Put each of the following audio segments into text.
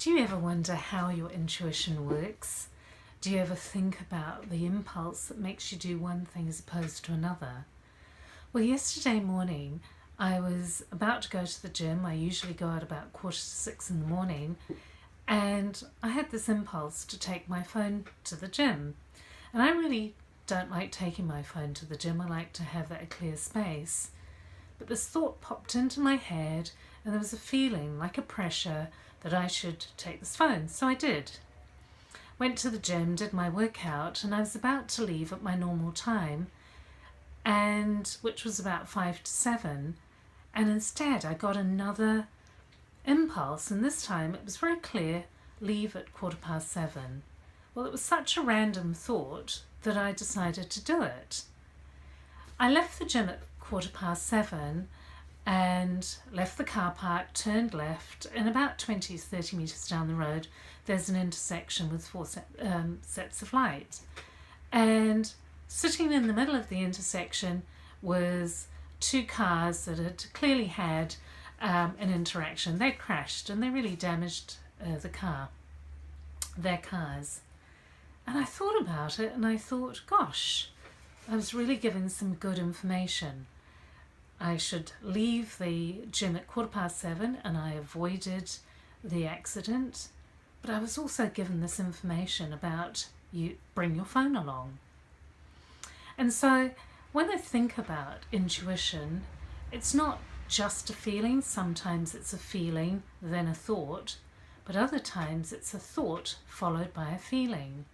Do you ever wonder how your intuition works? Do you ever think about the impulse that makes you do one thing as opposed to another? Well, yesterday morning I was about to go to the gym. I usually go out about 5:45 in the morning, and I had this impulse to take my phone to the gym. And I really don't like taking my phone to the gym. I like to have that clear space. But this thought popped into my head, and there was a feeling like a pressure that I should take this phone. So I did. Went to the gym, did my workout, and I was about to leave at my normal time, and which was about 5 to 7. And instead I got another impulse, and this time it was very clear, leave at 7:15. Well, it was such a random thought that I decided to do it. I left the gym at 7:15 and left the car park, turned left, and about 20 to 30 metres down the road there's an intersection with four sets of lights. And sitting in the middle of the intersection was two cars that had clearly had an interaction. They crashed and they really damaged their cars. And I thought about it and I thought, gosh, I was really given some good information. I should leave the gym at 7:15 and I avoided the accident. But I was also given this information about you bring your phone along. And so when I think about intuition, it's not just a feeling. Sometimes it's a feeling, then a thought, but other times it's a thought followed by a feeling.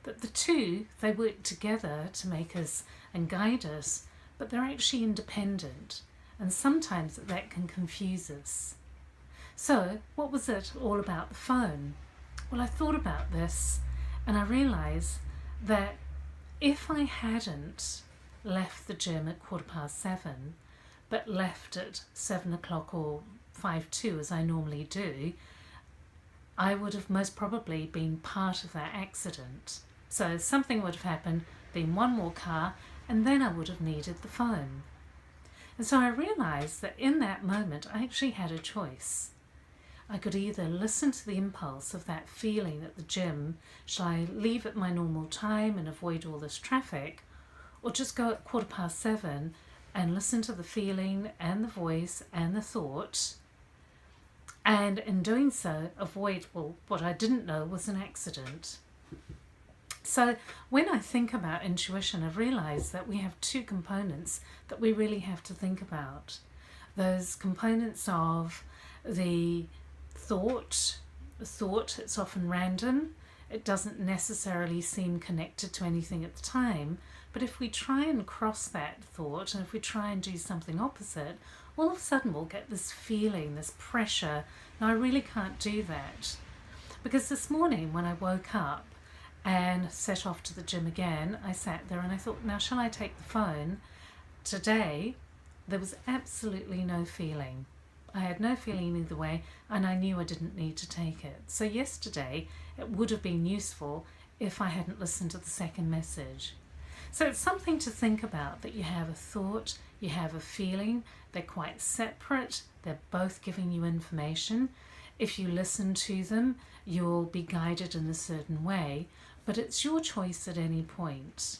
That the two, they work together to make us and guide us, but they're actually independent, and sometimes that can confuse us. So what was it all about the phone? Well, I thought about this and I realised that if I hadn't left the gym at 7:15 but left at 7 o'clock or 5:02 as I normally do, I would have most probably been part of that accident. So something would have happened, been one more car, and then I would have needed the phone. And so I realised that in that moment I actually had a choice. I could either listen to the impulse of that feeling at the gym, shall I leave at my normal time and avoid all this traffic, or just go at 7:15 and listen to the feeling and the voice and the thought, and in doing so avoid, well, what I didn't know was an accident. So when I think about intuition, I've realised that we have two components that we really have to think about. Those components of the thought, it's often random. It doesn't necessarily seem connected to anything at the time. But if we try and cross that thought, and if we try and do something opposite, all of a sudden we'll get this feeling, this pressure. Now I really can't do that. Because this morning when I woke up and set off to the gym again, I sat there and I thought, now shall I take the phone? Today there was absolutely no feeling. I had no feeling either way, and I knew I didn't need to take it. So yesterday it would have been useful if I hadn't listened to the second message. So it's something to think about, that you have a thought, you have a feeling, they're quite separate, they're both giving you information. If you listen to them, you'll be guided in a certain way, but it's your choice at any point.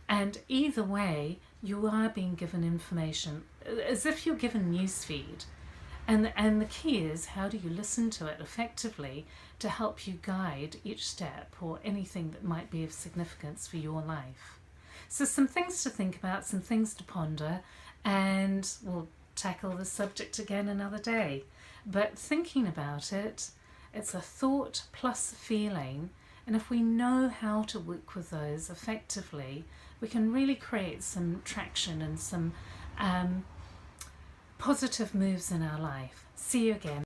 And either way, you are being given information, as if you're given newsfeed. And the key is, how do you listen to it effectively to help you guide each step or anything that might be of significance for your life? So some things to think about, some things to ponder, and we'll tackle the subject again another day. But thinking about it, it's a thought plus a feeling, and if we know how to work with those effectively, we can really create some traction and some positive moves in our life. See you again.